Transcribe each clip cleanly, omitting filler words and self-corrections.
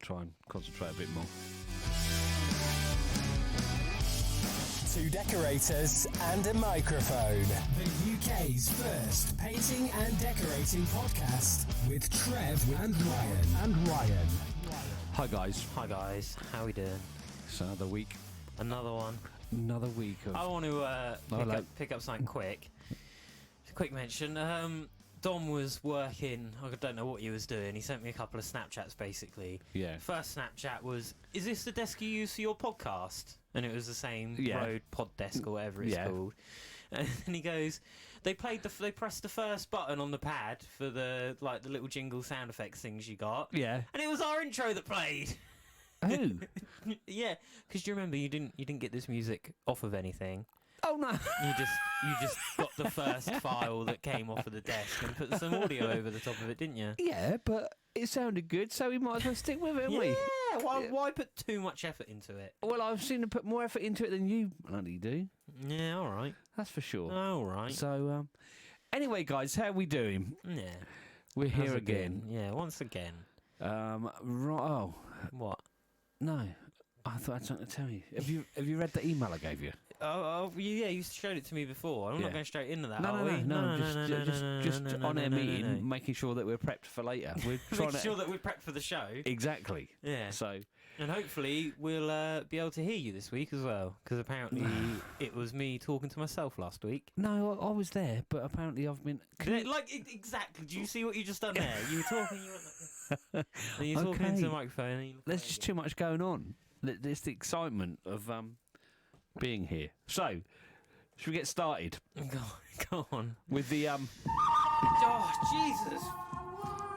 try and concentrate a bit more. Two decorators and a microphone. The UK's first painting and decorating podcast with Trev and Ryan. Hi guys. Hi guys, how we doing? It's another week. Another one. Another week of... I want to pick up something quick. Just a quick mention. Dom was working, I don't know what he was doing. He sent me a couple of Snapchats basically. Yeah. First Snapchat was, is this the desk you use for your podcast? And it was the same Rode pod desk or whatever it's called. And then he goes, they pressed the first button on the pad for the little jingle sound effects things you got. Yeah. And it was our intro that played. Who? Yeah, because do you remember you didn't get this music off of anything. Oh no! You just got the first file that came off of the desk and put some audio over the top of it, didn't you? Yeah, but it sounded good, so we might as well stick with it, haven't we? Yeah. Why put too much effort into it? Well, I've seen them put more effort into it than you bloody do. Yeah, all right. That's for sure. All right. So, anyway, guys, how are we doing? Yeah. We're here again. Yeah, once again. Right. Oh. What? No. I thought I had something to tell you. Have you read the email I gave you? Oh, yeah, you showed it to me before. I'm not going straight into that, No. Just on our meeting, making sure that we're prepped for later. We're trying sure that we're prepped for the show. Exactly. Yeah. So, and hopefully we'll be able to hear you this week as well, because apparently it was me talking to myself last week. No, I was there, but apparently I've been... Exactly. Do you see what you just done there? You were talking, you went and you're talking into the microphone. And there's just too much going on. There's the excitement of being here. So, should we get started? Go on. With the Oh, Jesus!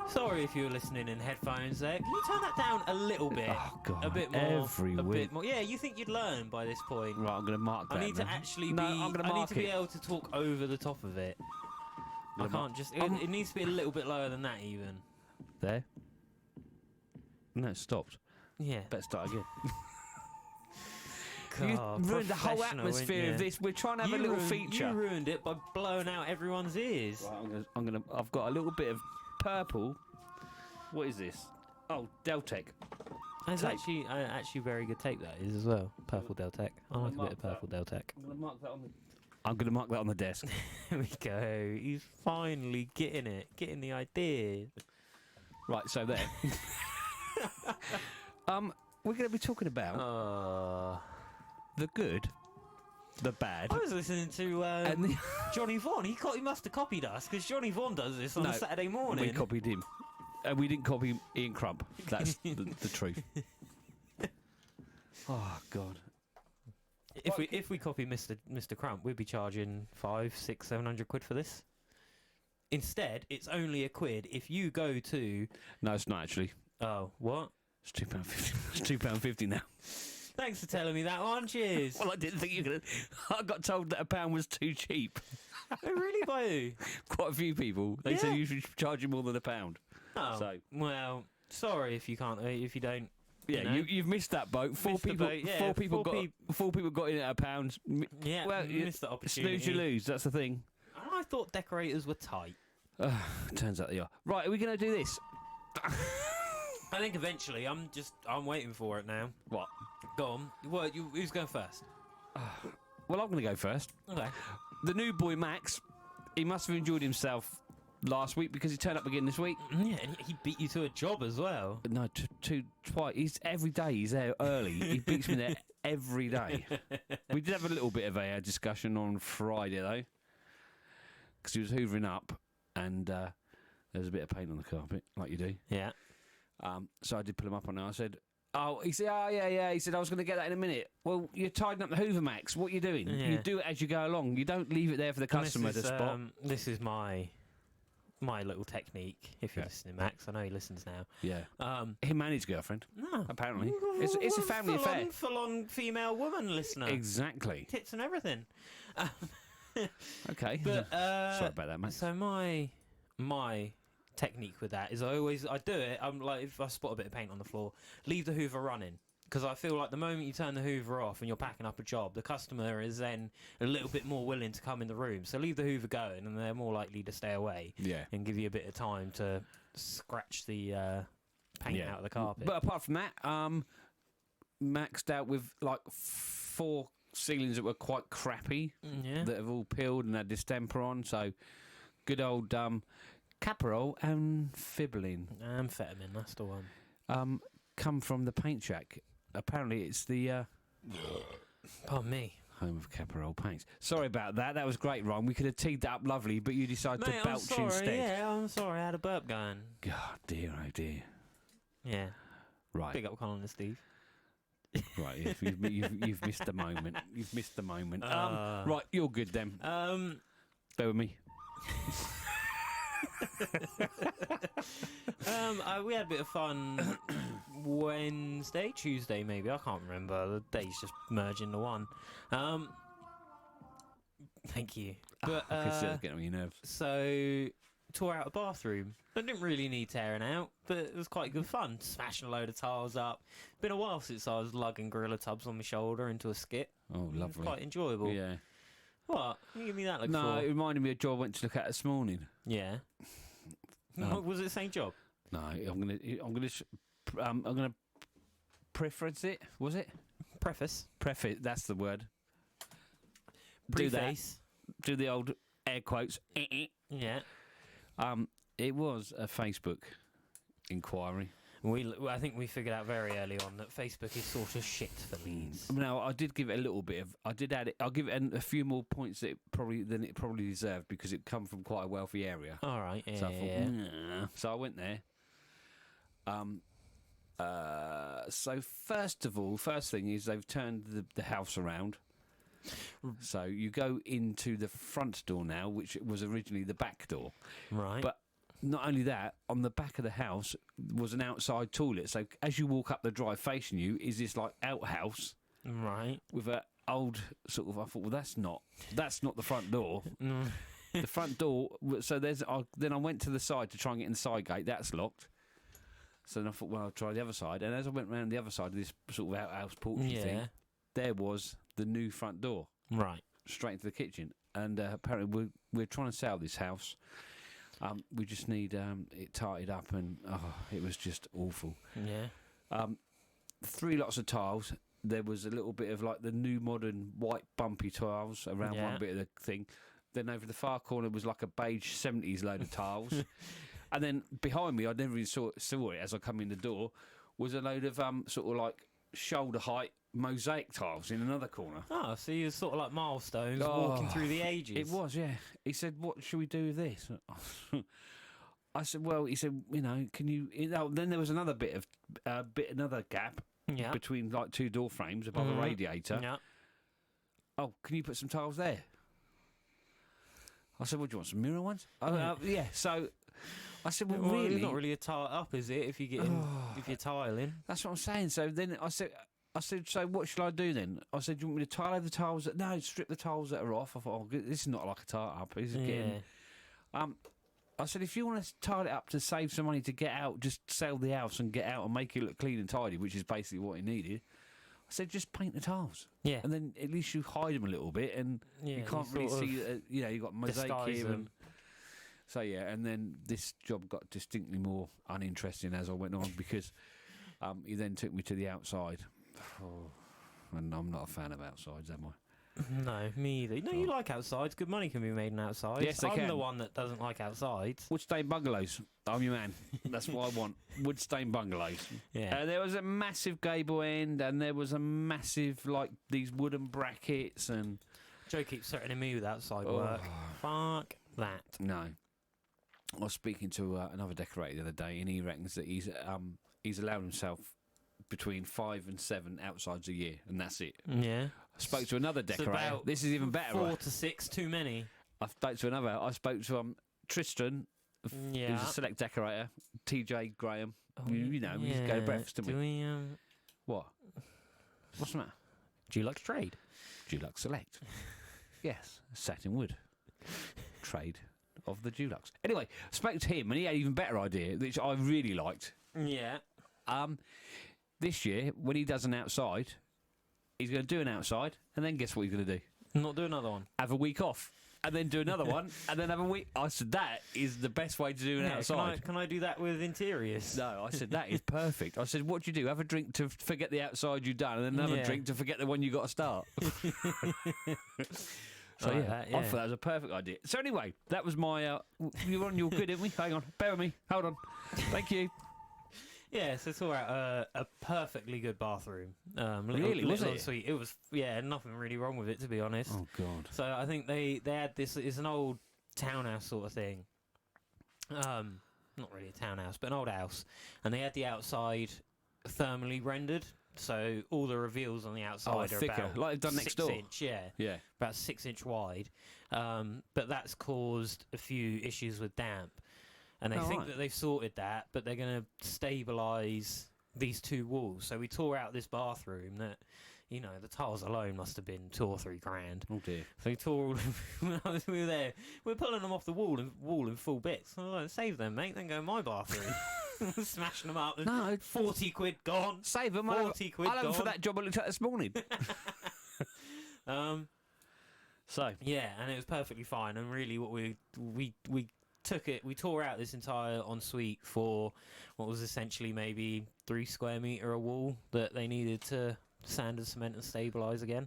Sorry if you were listening in headphones there. Can you turn that down a little bit? Oh God! A bit more. Every week. Bit more. Yeah, you think you'd learn by this point? Right, I'm going to mark that. I need to actually be. I'm I need to be able to talk over the top of it. I can't just. It needs to be a little bit lower than that, even. There. No, it stopped. Yeah. Better start again. God, you ruined the whole atmosphere of this. We're trying to have a little feature. You ruined it by blowing out everyone's ears. Right, I've got a little bit of purple. What is this? Oh, Deltec. It's actually very good tape that is as well. Purple Deltec. I like a bit of purple Deltec. I'm going to mark that on the desk. There we go. He's finally getting the idea. Right, so there. We're going to be talking about the good, the bad. I was listening to Johnny Vaughan. He must have copied us, because Johnny Vaughan does this on a Saturday morning. We copied him. And we didn't copy Ian Crump. That's the truth. Oh, God. If we copy Mr. Crump, we'd be charging 500, 600, 700 quid for this. Instead, it's only £1 if you go to... No, it's not actually. Oh, what? It's £2.50. It's £2.50 now. Thanks for telling me that one. Cheers. Well, I didn't think you were going to... I got told that £1 was too cheap. Oh, really? By who? Quite a few people. They said you should charge you more than £1. Oh, so. Well, sorry if you can't, if you don't. Yeah, you've missed that boat. Four people got in at £1. Yeah, well, you missed that opportunity. Snooze, you lose. That's the thing. I thought decorators were tight. Turns out they are. Right, are we going to do this? I think eventually. I'm waiting for it now. What? Go on. Well, who's going first? Well, I'm going to go first. Okay. The new boy Max, he must have enjoyed himself last week because he turned up again this week. Yeah, and he beat you to a job as well. No, twice. Every day he's there early. He beats me there every day. We did have a little bit of a discussion on Friday though, because he was hoovering up and there was a bit of paint on the carpet, like you do. Yeah. So I did pull him up on it. I said, he said, yeah. He said, I was going to get that in a minute. Well, you're tidying up the Hoover, Max. What are you doing? Yeah. You do it as you go along. You don't leave it there for the customer to spot. This is my little technique. If you're listening, Max, I know he listens now. Yeah. Him and his girlfriend. No. Apparently. It's a family affair. Full-on female woman listener. Exactly. Tits and everything. Okay. But, sorry about that, Max. So my technique with that is I do it. I'm like, if I spot a bit of paint on the floor, leave the Hoover running, because I feel like the moment you turn the Hoover off and you're packing up a job, the customer is then a little bit more willing to come in the room. So leave the Hoover going, and they're more likely to stay away. Yeah. And give you a bit of time to scratch the paint out of the carpet. But apart from that, maxed out with like 4 ceilings that were quite crappy, that have all peeled and had distemper on. So good old Caparol and Fibbling. Amphetamine, that's the one. Come from the paint shack. Apparently it's the Pardon me. home of Caparol paints. Sorry about that. That was great, Ron. We could have teed that up lovely, but you decided to belch instead. Yeah, I'm sorry. I had a burp going. God, dear, oh dear. Yeah. Right. Big up Colin and Steve. Right, you've missed the moment. You've missed the moment. Right, you're good then. Bear with me. We had a bit of fun Tuesday maybe, I can't remember. The days just merge into one. Thank you. But I can see it getting on your nerves. so tore out a bathroom. It didn't really need tearing out, but it was quite good fun. Smashing a load of tiles up. Been a while since I was lugging gorilla tubs on my shoulder into a skip. Oh, It lovely. was quite enjoyable. Yeah. What? You give me that look No, for? it reminded me of a job I went to look at this morning. Yeah. Was it the same job? No, I'm gonna preference it. Was it? Preface. Preface. That's the word. Do that. Preface. Do the old air quotes. Yeah. It was a Facebook inquiry. I think we figured out very early on that Facebook is sort of shit for leads. Now, I did give it a little bit of. I did add it. I'll give it a few more points than it probably deserved because it come from quite a wealthy area. All right. Yeah. So I thought, nah. So I went there. So first thing is they've turned the house around. So you go into the front door now, which was originally the back door. Right. But not only that, on the back of the house was an outside toilet. So as you walk up the drive facing you is this like outhouse. Right. With a old sort of. I thought, well, that's not the front door. The front door. So then I went to the side to try and get in the side gate. That's locked. So then I thought, well, I'll try the other side. And as I went round the other side of this sort of outhouse porchy thing, there was the new front door. Right. Straight into the kitchen. And apparently we're trying to sell this house. We just need it tidied up, and it was just awful. Yeah. 3 lots of tiles. There was a little bit of like the new modern white bumpy tiles around one bit of the thing. Then over the far corner was like a beige 70s load of tiles. And then behind me, I never even saw it as I come in the door, was a load of sort of like shoulder height mosaic tiles in another corner. Oh, so you're sort of like milestones walking through the ages. It was, yeah. He said, "What should we do with this?" I said, "Well," he said, "can you?" Then there was another bit of another gap between like 2 door frames above a radiator. Yeah. Oh, can you put some tiles there? I said, "What do you want? Some mirror ones?" Yeah. So I said, "Well, really, it's not really a tile up, is it? If you get if you're tiling." That's what I'm saying. So then I said, so what should I do then? I said, do you want me to tile over the tiles? No, strip the tiles that are off. I thought, this is not like a tile up. This is getting. I said, if you want to tile it up to save some money to get out, just sell the house and get out and make it look clean and tidy, which is basically what he needed. I said, just paint the tiles. Yeah. And then at least you hide them a little bit and you can't really see, you've got mosaic here. And so, yeah, and then this job got distinctly more uninteresting as I went on because he then took me to the outside. And I'm not a fan of outsides, am I? No, me either. No, you like outsides. Good money can be made in outsides. Yes, they I'm can. the one that doesn't like outsides. Wood stain bungalows. I'm your man. That's what I want. Wood stain bungalows. Yeah. There was a massive gable end, and there was a massive these wooden brackets, and Joe keeps threatening me with outside work. Fuck that. No. I was speaking to another decorator the other day, and he reckons that he's allowed himself between 5 and 7 outsides a year, and that's it. Yeah. I spoke to another decorator. This is even better. 4 to 6, too many. I spoke to Tristan, who's a select decorator, TJ Graham. We used to go to breakfast, didn't we? What? What's the matter? Dulux Trade. Dulux Select. Yes, satin wood. Trade of the Dulux. Anyway, I spoke to him, and he had an even better idea, which I really liked. Yeah. This year, when he does an outside, he's going to do an outside, and then guess what he's going to do? Not do another one. Have a week off. and then do another one, and then have a week. I said, that is the best way to do it outside. Can I do that with interiors? No, I said, that is perfect. I said, what do you do? Have a drink to forget the outside you've done, and then another drink to forget the one you got to start. So Like yeah, that, I thought that was a perfect idea. So anyway, that was my. You're on your good, didn't we? Hang on, bear with me. Hold on. Thank you. Yeah, so it's all right. A perfectly good bathroom. Really, was it? Sweet. It was. Yeah, nothing really wrong with it, to be honest. Oh God. So I think they had this. It's an old townhouse sort of thing. Not really a townhouse, but an old house, and they had the outside thermally rendered. So all the reveals on the outside are thicker, about like they've done next 6 door. inch, yeah, about 6 inch wide. But that's caused a few issues with damp, and they think that they've sorted that, but they're going to stabilise these two walls. So we tore out this bathroom that, the tiles alone must have been $2 or $3 grand. Oh dear. So we tore all we were there. We were pulling them off the wall in full bits. I was like, save them, mate. Then go in my bathroom. Smashing them up. No, 40 quid gone. Save them. 40 quid I'll have them gone. for that job I looked at this morning. So yeah, and it was perfectly fine. And really, what we took it. We tore out this entire ensuite for what was essentially maybe 3 square metre a wall that they needed to sand and cement and stabilise again.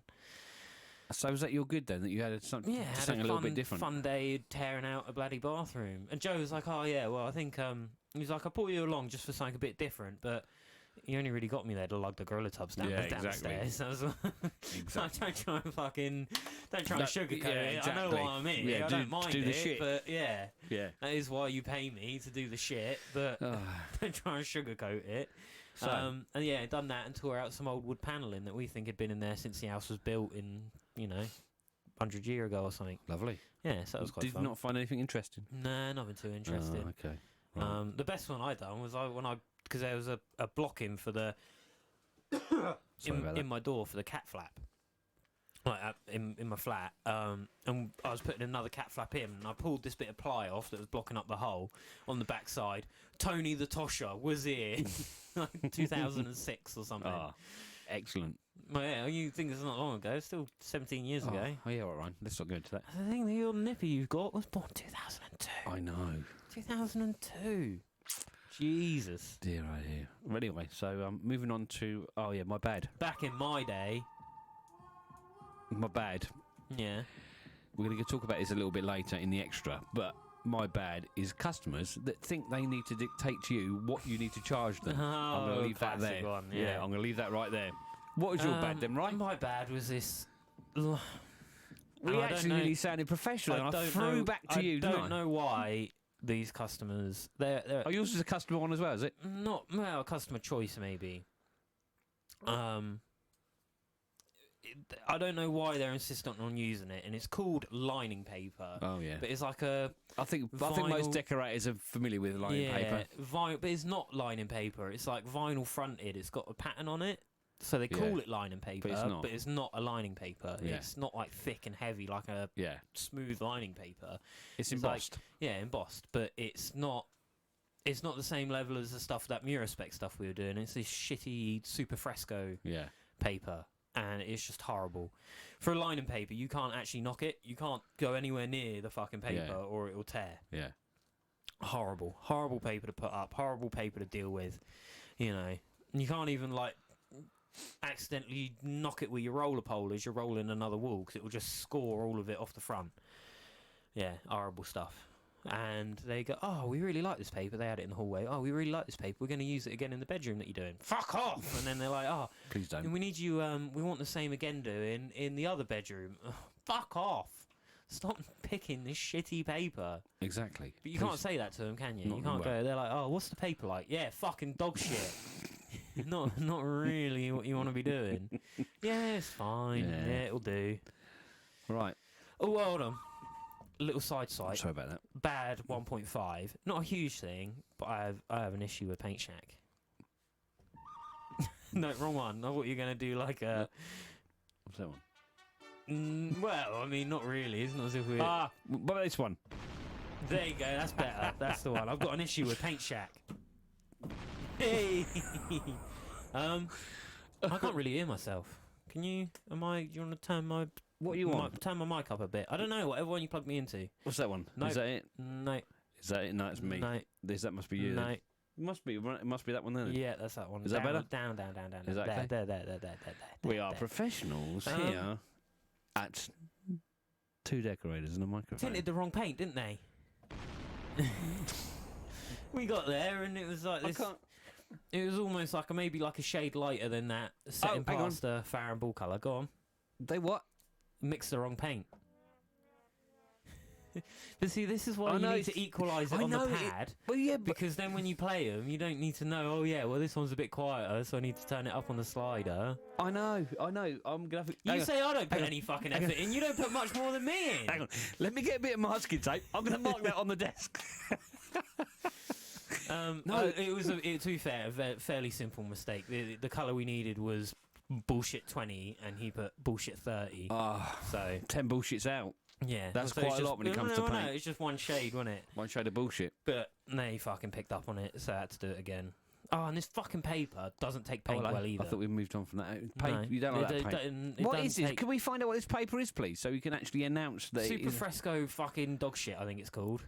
So was that your good then, that you had something, had a little bit different? Fun day tearing out a bloody bathroom. And Joe was like, oh yeah, well I think he was like, I brought you along just for something a bit different, but you only really got me there to lug the gorilla tubs downstairs. Exactly. Don't try and sugarcoat it. Exactly. I know what I mean. I don't mind do the it, shit. but yeah, that is why you pay me to do the shit. But don't try and sugarcoat it. So, and done that and tore out some old wood panelling that we think had been in there since the house was built in 100 years ago or something. Lovely. Yeah, so that was quite fun. Did not find anything interesting? Nah, nothing too interesting. Oh, okay. Right. The best one I done was because there was a blocking for the in my door for the cat flap, like in my flat, and I was putting another cat flap in, and I pulled this bit of ply off that was blocking up the hole on the back side. Tony the Tosher was here, like 2006 or something. Oh, excellent. Well, yeah, you think it's not long ago? It's still 17 years ago. Oh yeah, all right. Let's not go into that. The thing that your nippy you've got was born 2002. I know. 2002. Jesus. Dear, I hear. Well, anyway, so moving on to my bad. Back in my day. My bad. Yeah. We're going to talk about this a little bit later in the extra, but my bad is customers that think they need to dictate to you what you need to charge them. I'm going to leave that there. One, yeah, I'm going to leave that right there. What was your bad then, right? My bad was this. We actually really sounded professional, and I threw back to you, didn't I? I don't know why these customers... They're yours is a customer one as well, is it? Not... Well, customer choice, maybe. I don't know why they're insistent on using it, and it's called lining paper. Oh, yeah. But it's like a... I think most decorators are familiar with lining paper. But it's not lining paper. It's like vinyl fronted. It's got a pattern on it. So they call it lining paper, but it's not a lining paper. Yeah. It's not like thick and heavy like a smooth lining paper. It's embossed. Embossed, but it's not the same level as the stuff, that Muraspec stuff we were doing. It's this shitty super fresco paper, and it's just horrible. For a lining paper, you can't actually knock it. You can't go anywhere near the fucking paper or it will tear. Yeah. Horrible paper to put up, horrible paper to deal with. You can't even accidentally knock it with your roller pole as you're rolling another wall, because it will just score all of it off the front. Yeah, horrible stuff. And they go, oh, we really like this paper. They had it in the hallway. Oh, we really like this paper. We're going to use it again in the bedroom that you're doing. Fuck off! And then they're like, oh, please don't. We need you. We want the same again doing in the other bedroom. Fuck off! Stop picking this shitty paper. Exactly. But you can't say that to them, can you? You can't go. They're like, oh, what's the paper like? Yeah, fucking dog shit. Not really what you want to be doing. Yeah, it's fine. Yeah, it'll do. Right. Oh, hold on. A little side site. Sorry about that. Bad 1.5. Not a huge thing, but I have an issue with Paint Shack. No, wrong one. I thought you were going to do like a... What's that one? Well, I mean, not really. It's not as if we're... what about this one? There you go. That's better. That's the one. I've got an issue with Paint Shack. Hey! I can't really hear myself. Can you? Do you want to turn my What are you on? Turn my mic up a bit. I don't know, whatever one you plugged me into. What's that one? No. Is that it? No. Is that it? No, it's me. No. That must be you. No. Then. It must be that one then. Yeah, that's that one. Is that better? Down. Is that okay? There. We are professionals here at Two Decorators and a Microphone. Tinted the wrong paint, didn't they? We got there and it was like this. It was almost like maybe like a shade lighter than that, setting past the Farron ball colour. Go on. They what? Mixed the wrong paint. But see, this is why you need to equalise it on the pad. Well, yeah, because then when you play them, you don't need to know, oh yeah, well this one's a bit quieter, so I need to turn it up on the slider. I know. I'm gonna have to... You say I don't put any fucking effort in, you don't put much more than me in. Hang on, let me get a bit of masking tape. I'm gonna mark that on the desk. No, to be fair, a fairly simple mistake. The colour we needed was bullshit 20, and he put bullshit 30. So 10 bullshits out. Yeah, that's quite a lot when it comes to paint. No, it's just one shade, wasn't it? One shade of bullshit. But they fucking picked up on it, so I had to do it again. Oh, and this fucking paper doesn't take paint well either. I thought we moved on from that. Paint, No, you don't like that paint. What is this? Can we find out what this paper is, please, so we can actually announce that Super Fresco fucking dog shit, I think it's called.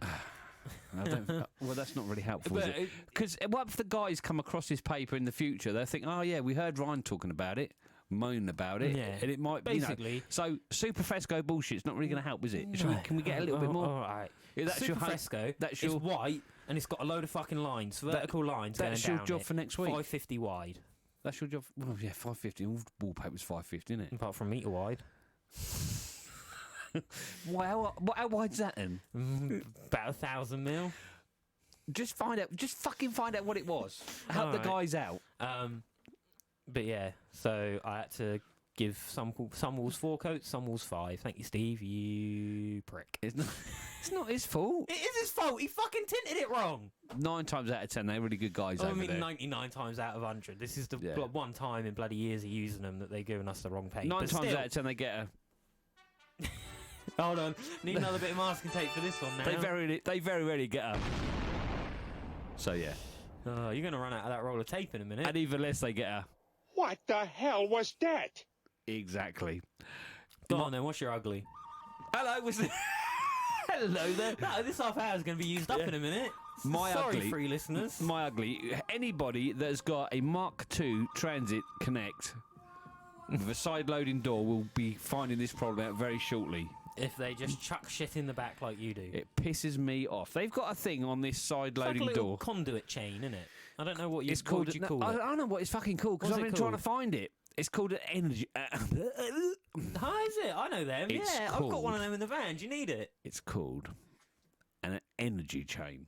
Well, that's not really helpful, is it? Because what if the guys come across this paper in the future? They'll think, oh yeah, we heard Ryan talking about it, moaning about it, and it might basically. So Super Fresco bullshit's not really going to help, is it? Can we get a little bit more? All right. That's Super Fresco. It's white and it's got a load of fucking lines, vertical lines. That's your job for next week. 550 wide. That's your job. Well, yeah, 550. All wallpaper's 550, isn't it? Apart from metre wide. How wide's that then? About 1,000 mil. Just fucking find out what it was. Help the guys out. But yeah, so I had to give some walls 4 coats, some walls 5. Thank you, Steve. You prick. It's not his fault. It is his fault. He fucking tinted it wrong. 9 times out of 10, they're really good guys over there. 99 times out of 100. This is the one time in bloody years of using them that they're giving us the wrong paint. 9 times out of 10, they get a... Hold on. Need another bit of masking tape for this one now. They very rarely get a... So, yeah. Oh, you're going to run out of that roll of tape in a minute. And even less, they get a... What the hell was that? Exactly. Go on then, what's your ugly? Hello, hello there. No, this half hour is going to be used up in a minute. Sorry, free listeners. My ugly. Anybody that's got a Mark II Transit Connect with a side-loading door will be finding this problem out very shortly. If they just chuck shit in the back like you do. It pisses me off. They've got a thing on this side-loading door. It's like a little door. Conduit chain, isn't it? I don't know what it's called. What you call it. I don't know what it's fucking called because I've been trying to find it. It's called an energy. How is it? I know them. I've got one of them in the van. Do you need it? It's called an energy chain,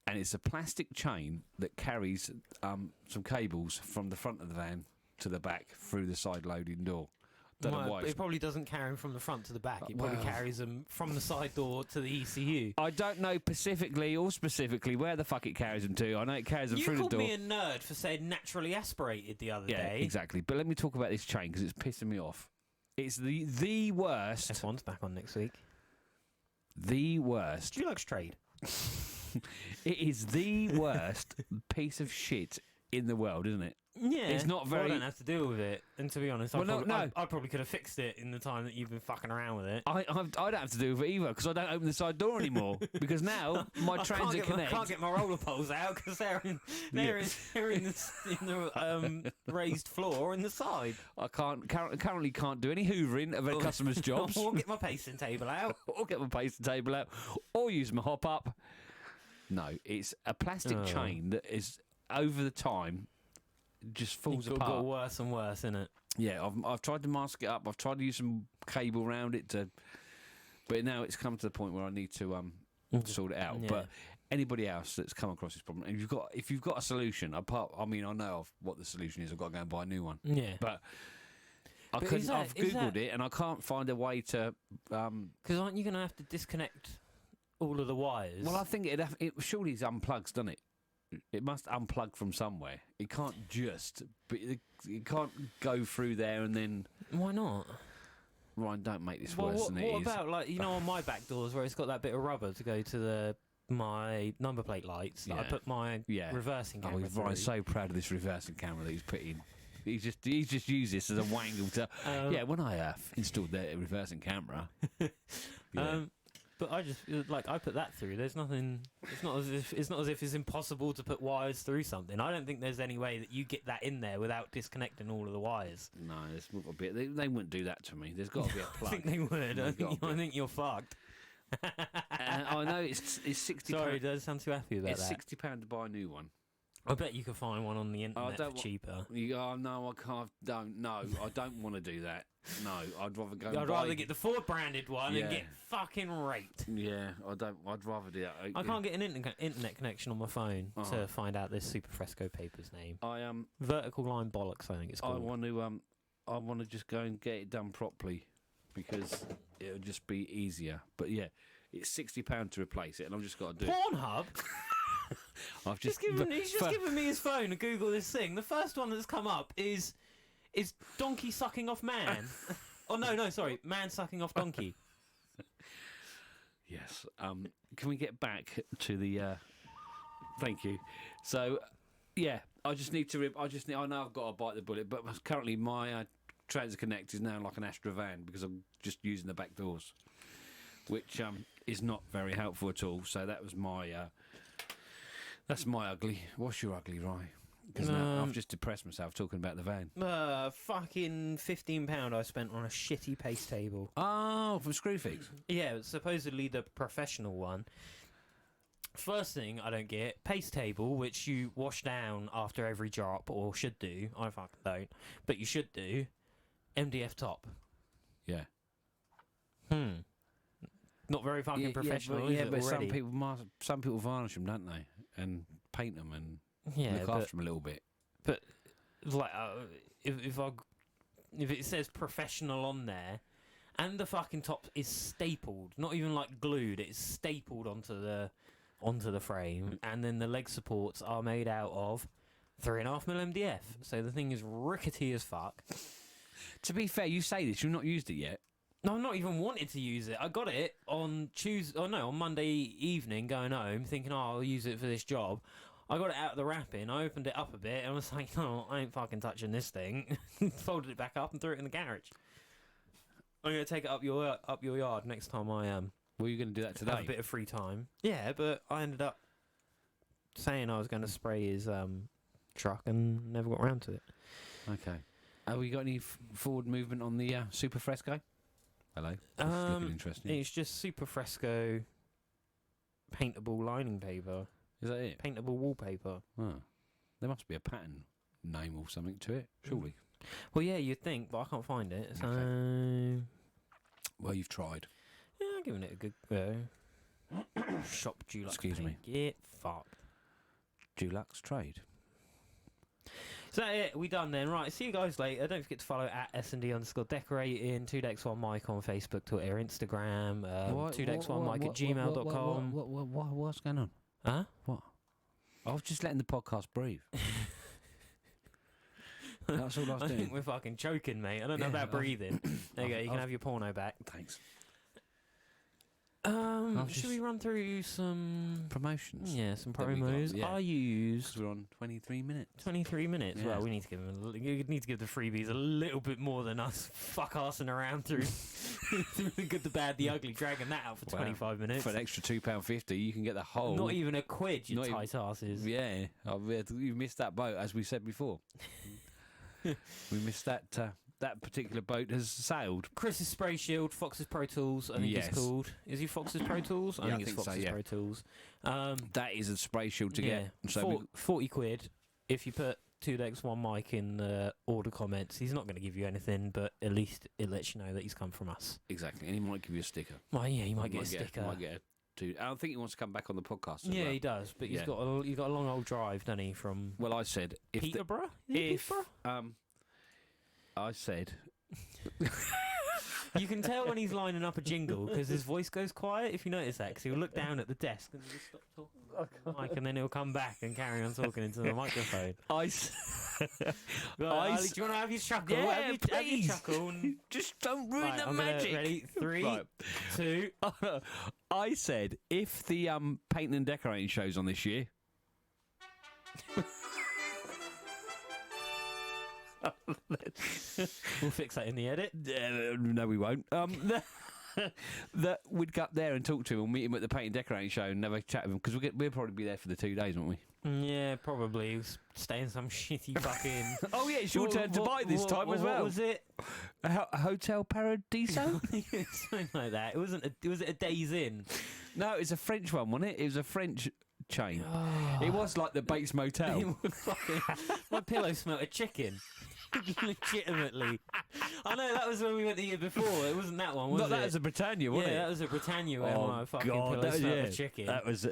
and it's a plastic chain that carries some cables from the front of the van to the back through the side-loading door. It probably doesn't carry them from the front to the back. It probably carries them from the side door to the ECU. I don't know specifically where the fuck it carries them to. I know it carries them through the door. You called me a nerd for saying naturally aspirated the other day. Yeah, exactly. But let me talk about this chain because it's pissing me off. It's the worst. F1's back on next week. The worst. Do you like trade? It is the worst piece of shit in the world, isn't it? Yeah, it's not very. I don't have to deal with it, and to be honest, I probably could have fixed it in the time that you've been fucking around with it. I don't have to deal with it either because I don't open the side door anymore because now my Transit Connect. I can't get my roller poles out because they're in the raised floor in the side. I currently can't do any hoovering of a customer's jobs. Or get my pasting table out. Or use my hop up. No, it's a plastic chain that is over the time. Just falls apart. Got worse and worse, isn't it? Yeah, I've tried to mask it up. I've tried to use some cable around it but now it's come to the point where I need to sort it out. Yeah. But anybody else that's come across this problem, and if you've got a solution, I know of what the solution is. I've got to go and buy a new one. Yeah, but I've googled it and I can't find a way to. Because aren't you going to have to disconnect all of the wires? Well, I think it surely it's unplugs, doesn't it? It must unplug from somewhere. It can't but it can't go through there and then... Why not? Ryan, don't make this worse than it is. What about, on my back doors where it's got that bit of rubber to go to my number plate lights that I put my reversing camera through? Ryan's so proud of this reversing camera that he's put in. He's just used this as a wangle to. When I installed the reversing camera. But I just I put that through. There's nothing. It's not as if it's impossible to put wires through something. I don't think there's any way that you get that in there without disconnecting all of the wires. No, there's got to be. They wouldn't do that to me. There's got to be a plug. I think they would. I think you're fucked. I know it's £60. Sorry, don't sound too happy about that. It's £60 to buy a new one. I bet you could find one on the internet for cheaper. No, I can't. I don't want to do that. No, I'd rather go. I'd rather get the Ford branded one and get fucking raped. Yeah, I don't. I'd rather do that. I can't get an internet connection on my phone to find out this Super Fresco paper's name. Vertical line bollocks, I think it's called. I want to just go and get it done properly because it'll just be easier. But yeah, it's £60 to replace it, and I've just got to do Pornhub. He's given me his phone to Google this thing. The first one that's come up is donkey sucking off man. Oh no, sorry, man sucking off donkey. Yes. Can we get back to the? Thank you. So, yeah, I just need to. I know I've got to bite the bullet, but currently my Transit Connect is now like an Astra van because I'm just using the back doors, which is not very helpful at all. So that was my. That's my ugly. What's your ugly, Rye? Because now I've just depressed myself talking about the van. Fucking £15 I spent on a shitty paste table. Oh, from Screwfix. Yeah, it's supposedly the professional one. First thing I don't get, paste table, which you wash down after every drop, or should do. I fucking don't. But you should do. MDF top. Yeah. Not very fucking professional, but already? some people varnish them, don't they? And paint them and look after them a little bit. But if it says professional on there, and the fucking top is stapled, not even like glued, it's stapled onto the frame, and then the leg supports are made out of 3.5mm MDF, so the thing is rickety as fuck. To be fair, you say this, you've not used it yet. No, I've not even wanted to use it. I got it on on Monday evening going home, thinking, I'll use it for this job. I got it out of the wrapping, I opened it up a bit, and I was like, no, I ain't fucking touching this thing. Folded it back up and threw it in the garage. I'm going to take it up your yard next time I Were you going to do that today? have a bit of free time. Yeah, but I ended up saying I was going to spray his truck and never got around to it. Okay. Have we got any forward movement on the Super Fresco? Hello. This is looking interesting. It's just Super Fresco paintable lining paper. Is that it? Paintable wallpaper. Oh. There must be a pattern name or something to it, surely. Well, yeah, you'd think, but I can't find it. So, well, you've tried. yeah, I'm giving it a good go. Shop Dulux. Excuse me. Get fucked. Dulux Trade. So it, we done then. Right, see you guys later. Don't forget to follow at @SND_decorating, 2decks1mike on Facebook, Twitter, Instagram, 2decks1mike at gmail.com. What's going on? Huh? What? I was just letting the podcast breathe. That's all I was I doing. think we're fucking choking, mate. I don't know about breathing. There you go. You can have your porno back. Thanks. Should we run through some promotions? Yeah, some that we got, promos. yeah. I used We're on 23 minutes. 23 minutes. Yeah. Well, we need to give them. You need to give the freebies a little bit more than us fuck-arsing around through the good, the bad, the ugly, dragging that out for 25 minutes. For an extra £2.50, you can get the whole. Not even a quid, you Not tight asses. Yeah, you missed that boat, as we said before. We missed that. That particular boat has sailed. Chris's Spray Shield, Fox's Pro Tools, I think it's called. Is he Fox's Pro Tools? I think it's Fox's Pro Tools. That is a spray shield to get. So 40 quid if you put 2decks1mike in the order comments. He's not going to give you anything, but at least it lets you know that he's come from us. Exactly, and he might give you a sticker. Well, yeah, he might get a sticker. Might get I don't think he wants to come back on the podcast. Yeah, he does, but he's got a long old drive, doesn't he? From I said if Peterborough. I said. You can tell when he's lining up a jingle because his voice goes quiet. If you notice that, because he'll look down at the desk and just stop talking to the mic, and then he'll come back and carry on talking into the microphone. Ali, do you want to have your chuckle? Yeah, please. Have your chuckle. Just don't ruin the magic. Ready? 3, 2. I said if the painting and decorating show's on this year. We'll fix that in the edit. No, we won't. That we'd go up there and talk to him, or meet him at the painting decorating show and have a chat with him, because we'll probably be there for the 2 days, won't we? Yeah, probably. He'll stay in some shitty fucking... Oh yeah, it's your turn to buy this time as well. What was it? A Hotel Paradiso? Something like that. Was it a Days Inn? No, it's a French one, wasn't it? It was a French chain. It was like the Bates Motel. My pillow smelt of chicken. Legitimately. I know that was when we went the year before. It wasn't that one, was it? That was a Britannia, wasn't it? Yeah, that was a Britannia where my fucking pillow smelled of chicken. That was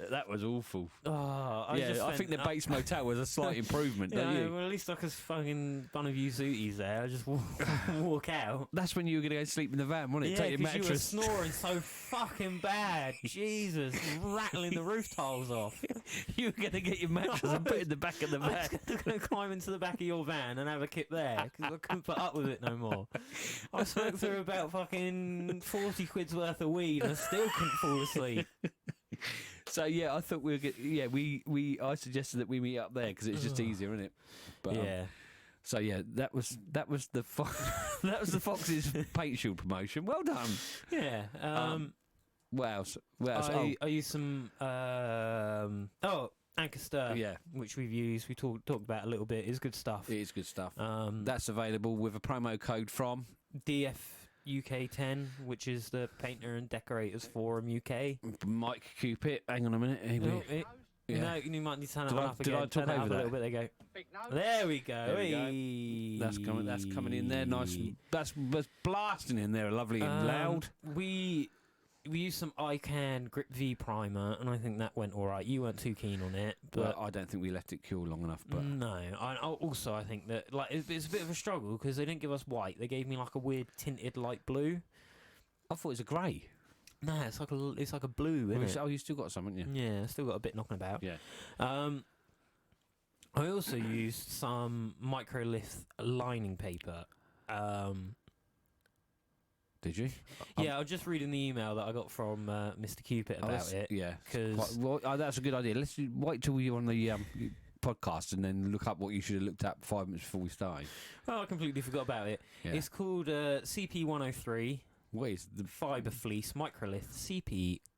awful. I think the Bates Motel was a slight improvement, don't you? Well, at least I was fucking one of you zooties there. I just walk out. That's when you were going to go sleep in the van, wasn't it? Yeah, Take your mattress. You were snoring so fucking bad. Jesus, rattling the roof tiles off. You were going to get your mattress and put it in the back of the van. I was going to climb into the back of your van and have a kip there because I couldn't put up with it no more. I smoked through about fucking 40 quid's worth of weed and I still couldn't fall asleep. So yeah, I thought we were I suggested that we meet up there because it's just easier, isn't it? But, yeah. So yeah, that was the that was the Fox's paint shield promotion. Well done. Yeah. What else? I used some Ancaster, which we've used. We talked about a little bit. It's good stuff. It is good stuff. That's available with a promo code from DF UK 10, which is the Painter and Decorators Forum UK. Mike Cupid. Hang on a minute. No, you might need to turn that one up again. Did I talk over that? A little bit. There we go. There we go. That's coming in there. Nice. That's blasting in there. Lovely and loud. We used some ICANN Grip V primer, and I think that went all right. You weren't too keen on it, but I don't think we left it cool long enough. But no, I think that it's a bit of a struggle because they didn't give us white. They gave me like a weird tinted light blue. I thought it was a grey. No, it's like a blue, isn't it? Oh, you still got some, haven't you? Yeah, I still got a bit knocking about. Yeah. I also used some microlith lining paper. Did you? Yeah, I was just reading the email that I got from Mr. Cupid about it. Yeah, because that's a good idea. Let's wait till we're on the podcast and then look up what you should have looked at 5 minutes before we started. Oh, I completely forgot about it. Yeah. It's called CP103. What is the Fibre Fleece Microlith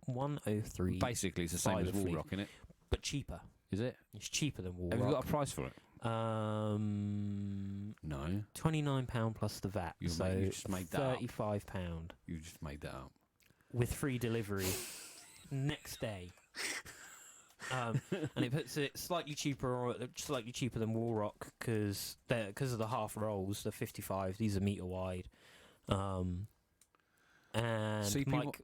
CP103? Basically, it's the same as Wool Rock, isn't it? But cheaper. Is it? It's cheaper than Wool Have Rock. you got a price for it? No. £29 plus the VAT. You just made that up. £35. You just made that up. With free delivery next day. And it puts it slightly cheaper than Wool Rock because of the half rolls. They're 55. These are metre wide. And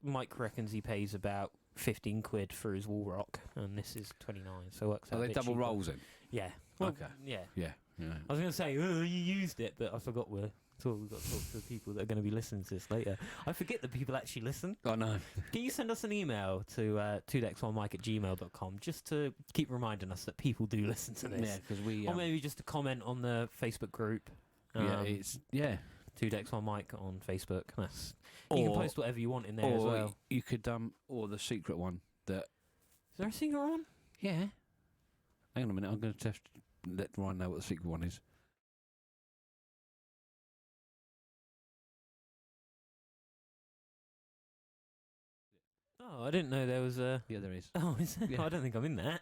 Mike reckons he pays about 15 quid for his Wool Rock, and this is 29, so it works out. Are a they bit double cheaper. rolls in? Yeah. Well, Okay. Yeah. Yeah. I was going to say, you used it, but I forgot we've got to talk to the people that are going to be listening to this later. I forget that people actually listen. I know. Can you send us an email to 2dex1mike@gmail.com just to keep reminding us that people do listen to this? Yeah, because we... or maybe just a comment on the Facebook group. 2dex1mike on Facebook. You can post whatever you want in there as well. You could, or the secret one that... Is there a secret one? Yeah. Hang on a minute, I'm going to let Ryan know what the secret one is. Oh, I didn't know there was a... Yeah, there is. Oh, is there? Yeah. I don't think I'm in that.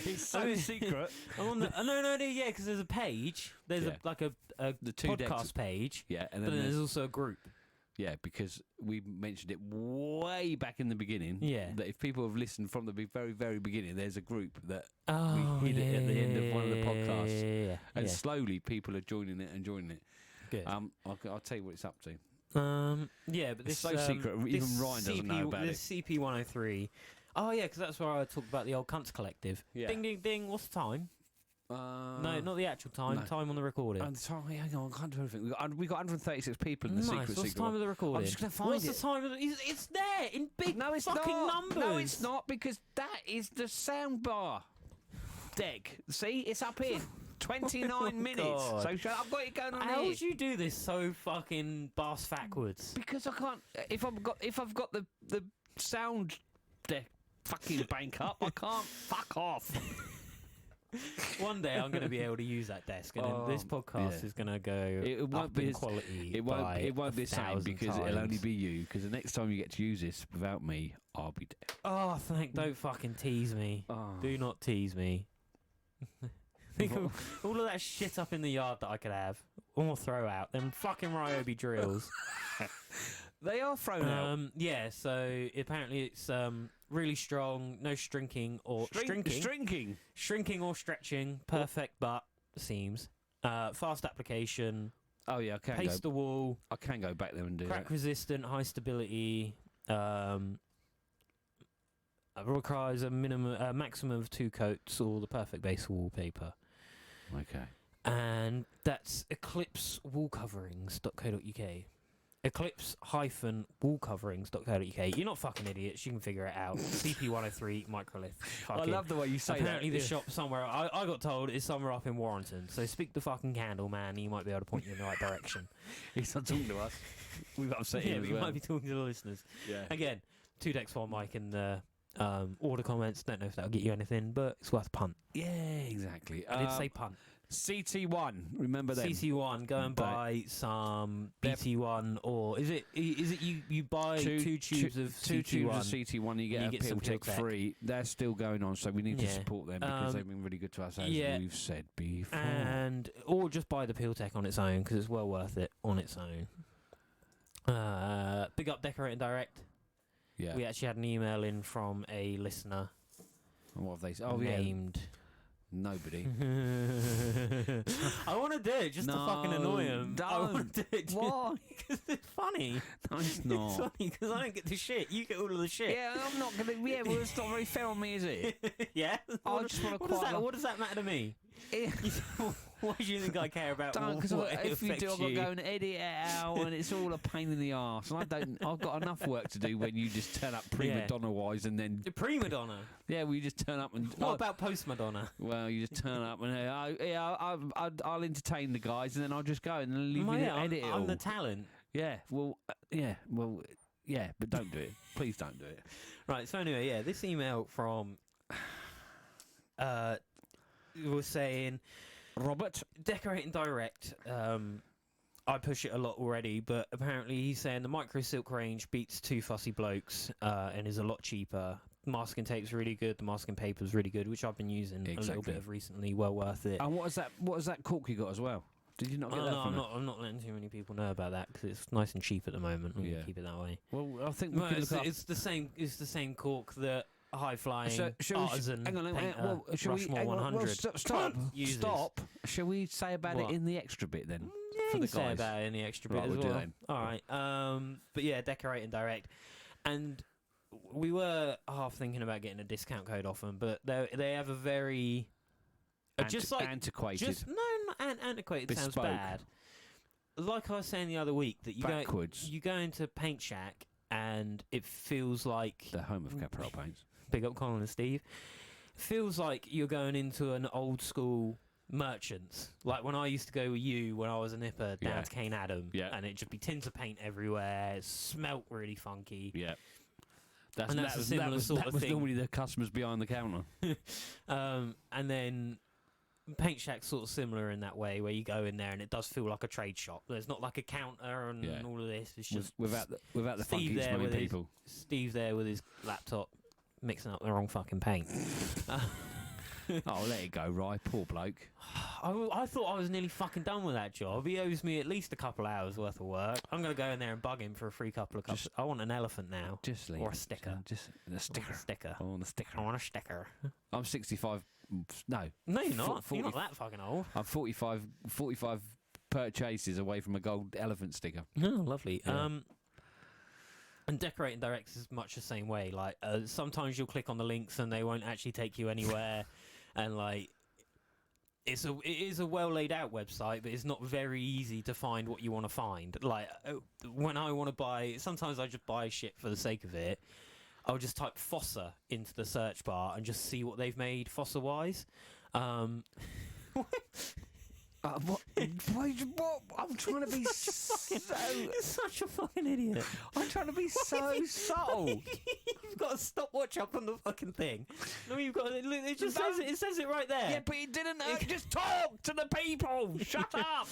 It's so secret. I'm on the... No, yeah, because there's a page. There's Yeah. the Two podcast decks. page. Yeah, and But then then there's also a group. Yeah, because we mentioned it way back in the beginning. Yeah. That if people have listened from the very, very beginning, there's a group that Oh, we hid it at the end of one of the podcasts. Yeah. And slowly people are joining it. Good. I'll tell you what it's up to. Yeah, but this It's so secret, even Ryan doesn't know about this CP103. Oh, yeah, because that's where I talked about the old Cunts Collective. Yeah. Ding, ding, ding. What's the time? No, not the actual time. no. Time on the recording. Sorry, hang on, I can't do anything. We got 136 people in the Nice. secret. What's the time of the recording? I'm just going to find What's it. the time of the... It's there in big No, it's fucking not. numbers. No, it's not, because that is the sound bar deck. See, it's up here. 29 minutes. God. So I've got it going on How here. would you do this so fucking bass backwards? Because I can't. If I've got the sound deck fucking bank up, I can't. Fuck off. One day I'm going to be able to use that desk, and then this podcast is going to go it won't up be in quality. It won't be the same because it'll only times. be you. Because the next time you get to use this without me, I'll be dead. Oh, don't fucking tease me. Oh. Do not tease me. Think of all of that shit up in the yard that I could have, or throw out. Them fucking Ryobi drills. They are thrown out. Yeah, so apparently it's really strong, no shrinking or shrinking or stretching, perfect butt seams, fast application. Oh yeah, I can go back there and do crack that. resistant, high stability. Requires a maximum of 2 coats or the perfect base wallpaper. Okay. And that's eclipsewallcoverings.co.uk. Eclipse-wallcoverings.co.uk. You're not fucking idiots. You can figure it out. CP103 microlith. I love the way you say apparently that. the shop somewhere, I got told, is somewhere up in Warrington. So speak to fucking Candle Man. He might be able to point you in the right direction. He's not talking to us. We've upset him as we well. might be talking to the listeners. Yeah. Again, 2 decks 1 mic in the order comments. Don't know if that'll get you anything, but it's worth a punt. Yeah, exactly. I did say punt. CT1, remember that? CT1, go and buy some BT1, or is it you buy two tubes of two CT1, tubes of CT1, you get a some Piltech free. They're still going on, so we need to support them because they've been really good to us, as we've said before. Or just buy the Piltech on its own because it's well worth it on its own. Big up Decorating Direct. Yeah, we actually had an email in from a listener. And what have they said? Named. Nobody. I want to do it just to fucking annoy him. Don't. I want to do it. Why? Because it's funny. No, it's not. It's funny because I don't get the shit. You get all of the shit. Yeah, I'm not going to... Yeah, well, it's not very fair on me, is it? Yeah? I just want to what does that matter to me? Why do you think I care about Don't, because if you do, I've got to go and edit it out, and it's all a pain in the arse. And I've got enough work to do when you just turn up prima donna wise, and then the prima donna. Yeah, we just turn up and. What about post Madonna? Well, you just turn up and I'll entertain the guys, and then I'll just go and then leave me to edit it all. I'm the talent. Yeah, but don't do it. Please don't do it. Right. So anyway, this email from was saying. Robert, Decorating Direct. I push it a lot already, but apparently he's saying the micro silk range beats 2 fussy blokes and is a lot cheaper. Masking tape's really good. The masking paper's really good, which I've been using a little bit of recently. Well worth it. And what is that cork you got as well? Did you not get that? No, I'm not letting too many people know about that because it's nice and cheap at the moment. We keep it that way. Well, I think it's the same. It's the same cork that high flying artisan painter Rushmore 100. Stop. Shall we say about it in the extra bit then? Yeah, for the say guys? about it in the extra bit Right, as we'll well. do that. All right. But yeah, Decorating Direct, and we were half thinking about getting a discount code off them, but they have a very antiquated. Not antiquated. Bespoke. Sounds bad. Like I was saying the other week, that you Backwards. go into Paint Shack and it feels like The home of Caparel paints. Big up Colin and Steve. Feels like you're going into an old school Merchants. Like when I used to go with you when I was a nipper down to Cane Adam, and it'd just be tins of paint everywhere. It smelt really funky. Yeah. That was normally the customers behind the counter. And then Paint Shack's sort of similar in that way, where you go in there and it does feel like a trade shop. There's not like a counter and all of this. It's just without the funky smelling people. Steve there with his laptop mixing up the wrong fucking paint. Oh, let it go, Rye. Poor bloke. I thought I was nearly fucking done with that job. He owes me at least a couple hours worth of work. I'm going to go in there and bug him for a free couple of cups. I want an elephant now. Just leave or a sticker. Just a sticker. I want a sticker. I want a sticker. I'm 65. No, you're not. You're not that fucking old. I'm 45 purchases away from a gold elephant sticker. Oh, lovely. Yeah. And Decorating Direct is much the same way. Like sometimes you'll click on the links and they won't actually take you anywhere. And like, it is a well laid out website, but it's not very easy to find what you want to find. Like when I want to buy, sometimes I just buy shit for the sake of it. I'll just type Fossa into the search bar and just see what they've made Fossa wise. What? What? I'm trying to be You're such a fucking idiot. I'm trying to be so subtle. You've got a stopwatch up on the fucking thing. No, you've got it. Just says it. It says it right there. Yeah, but it didn't. Just talk to the people. Shut up.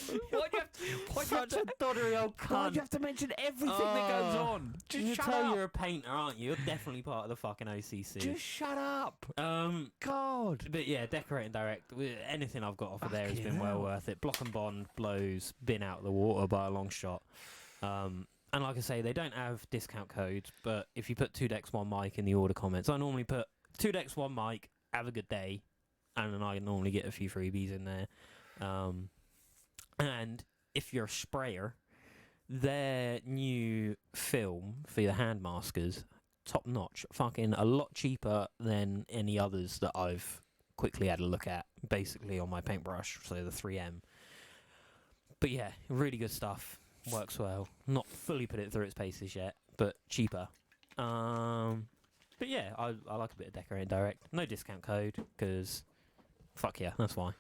Why'd you have to doddery old cunt. Why'd you have to mention everything that goes on? Just you shut tell up. you're a painter, aren't you? You're definitely part of the fucking OCC. Just shut up. God. But yeah, Decorating Direct. Anything I've got off of there has been well worth it. Block and Bond blows bin out of the water by a long shot. And like I say, they don't have discount codes, but if you put 2 decks 1 mic in the order comments, I normally put 2 decks 1 mic, have a good day, and then I normally get a few freebies in there. And if you're a sprayer, their new film for your hand maskers, top notch, fucking a lot cheaper than any others that I've quickly had a look at, basically on my paintbrush, so the 3M. But yeah, really good stuff. Works well. Not fully put it through its paces yet, but cheaper. But yeah, I like a bit of Decorating Direct. No discount code, because fuck yeah, that's why.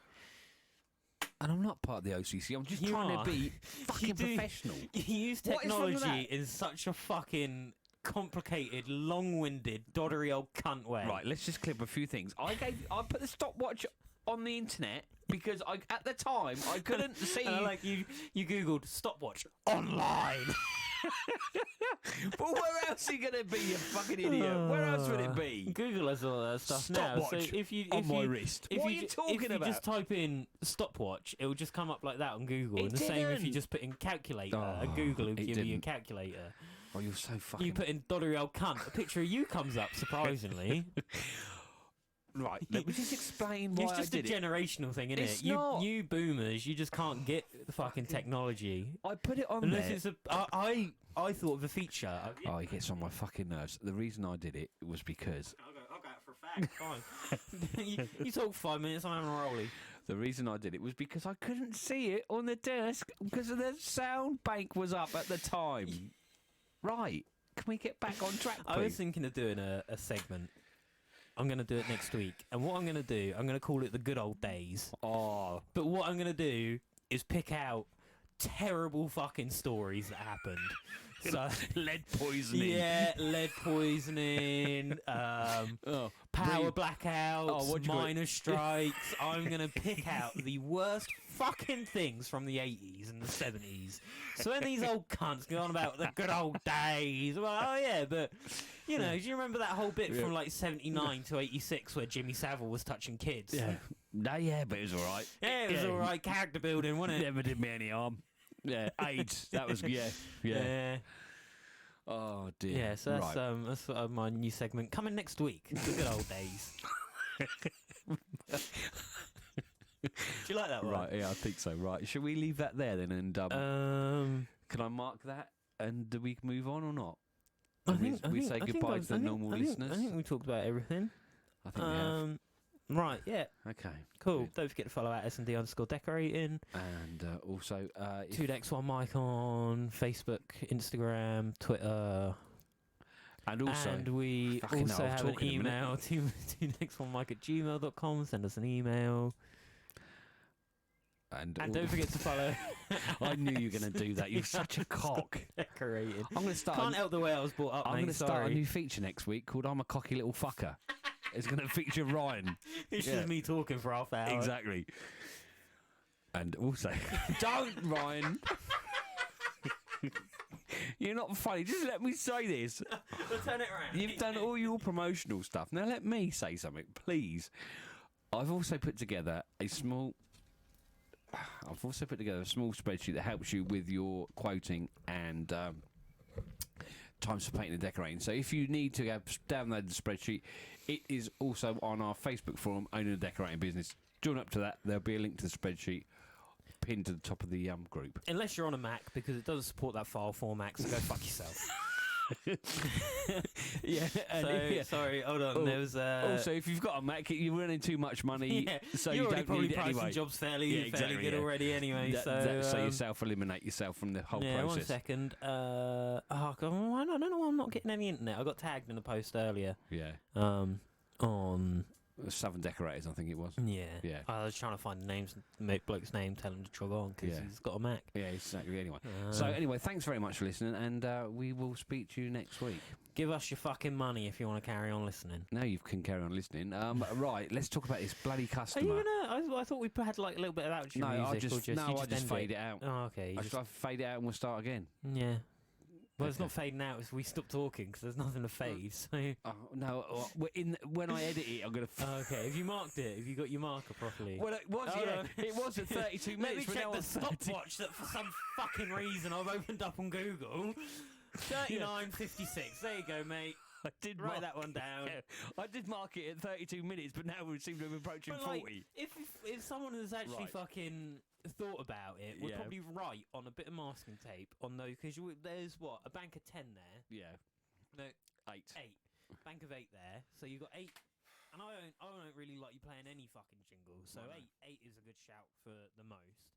And I'm not part of the OCC. I'm just trying to be fucking professional. You use technology in such a fucking complicated, long-winded, doddery old cunt way. Right, let's just clip a few things. I put the stopwatch on the internet because at the time I couldn't see. Like you googled stopwatch online. But where else are you gonna be, you fucking idiot? Where else would it be? Google has all that stuff now. Stopwatch So if you on my wrist. What are you talking if you about? just type in stopwatch, it will just come up like that on Google. It And the same if you didn't. just put in calculator, and Google will give you a didn't. calculator. Oh, you're so fucking. You put in doddery old cunt, a picture of you comes up, surprisingly. Right, let me just explain why It's just I a did it. generational thing, isn't It's it? not. You boomers, you just can't get the fucking technology. I put it on Unless there. it's I thought of a feature. Oh, it gets on my fucking nerves. The reason I did it was because I'll go out for a fact. Fine. you talk 5 minutes. I'm having a rolly. the reason I did it was because I couldn't see it on the desk because the sound bank was up at the time. Right. Can we get back on track, please? I was thinking of doing a segment. I'm going to do it next week. And what I'm going to do, I'm going to call it the good old days. Oh. But what I'm going to do is pick out terrible fucking stories that happened. So Lead poisoning. yeah, lead poisoning, power blackouts, miners' strikes. I'm going to pick out the worst fucking things from the 80s and the 70s. So when these old cunts go on about the good old days, well, oh yeah, but, you know, do you remember that whole bit from like 79 to 86 where Jimmy Savile was touching kids? Yeah. No, yeah, but it was all right. Yeah, it was all right. Character building, wasn't it? Never did me any harm. Yeah, AIDS. That was, yeah. Oh, dear. Yeah, so that's, right. that's my new segment coming next week. The good old days. Do you like that one? Right, yeah, I think so. Right, should we leave that there then? And can I mark that? And do we move on or not? We say goodbye to the normal listeners. I think we talked about everything. I think we have. Right, yeah. Okay. Cool. Good. Don't forget to follow at S&D_decorating. And also... 2 decks 1 mic on Facebook, Instagram, Twitter. And also... And we Fucking also hell, I've have an talking a minute. email, 2 decks 1 mic at gmail.com. Send us an email. And don't forget to follow... I knew you were going to do that. You're such a cock. Decorating. I'm going to start... Can't help the way I was brought up, I'm mate. going to start a Sorry. new feature next week called I'm a Cocky Little Fucker. It's going to feature Ryan. It's just me talking for half an hour. Exactly. And also... Don't, Ryan! You're not funny. Just let me say this. We'll turn it around. You've done all your promotional stuff. Now let me say something, please. I've also put together a small spreadsheet that helps you with your quoting and times for painting and decorating. So if you need to download the spreadsheet, it is also on our Facebook forum, Owning a Decorating Business. Join up to that. There'll be a link to the spreadsheet pinned to the top of the group. Unless you're on a Mac, because it doesn't support that file format, so go fuck yourself. Yeah. And Sorry, hold on. Oh, There was also, if you've got a Mac, you're running too much money, yeah, so you're you already don't probably need it pricing anyway. jobs fairly good yeah. already anyway. So you self-eliminate yourself from the whole yeah, process. 1 second. Oh God, I don't know why I'm not getting any internet. I got tagged in a post earlier. Yeah. On Southern Decorators, I think it was. Yeah. Yeah. I was trying to find the bloke's name, tell him to jog on because he's got a Mac. Yeah, exactly. Anyway. So anyway, thanks very much for listening, and we will speak to you next week. Give us your fucking money if you want to carry on listening. Now you can carry on listening. Right, let's talk about this bloody customer. Are you gonna? I thought we had like a little bit of outro music. I just fade it out. Oh, okay. I just fade it out and we'll start again. Yeah. Well, it's not fading out. It's we stop talking because there's nothing to fade. So. Oh, no, when I edit it, I'm gonna. Okay. Have you marked it? Have you got your marker properly? Well, it was. It was at 32 minutes. Let me check the 30. stopwatch that for some fucking reason I've opened up on Google. 39:56. There you go, mate. I did write that one down. Yeah, I did mark it at 32 minutes, but now we seem to be approaching 40. Like, if someone has actually fucking thought about it, we'd probably write on a bit of masking tape on those, because there's a bank of 10 there. Yeah. No, 8. Bank of 8 there. So you've got 8. And I don't really like you playing any fucking jingles. So 8 is a good shout for the most.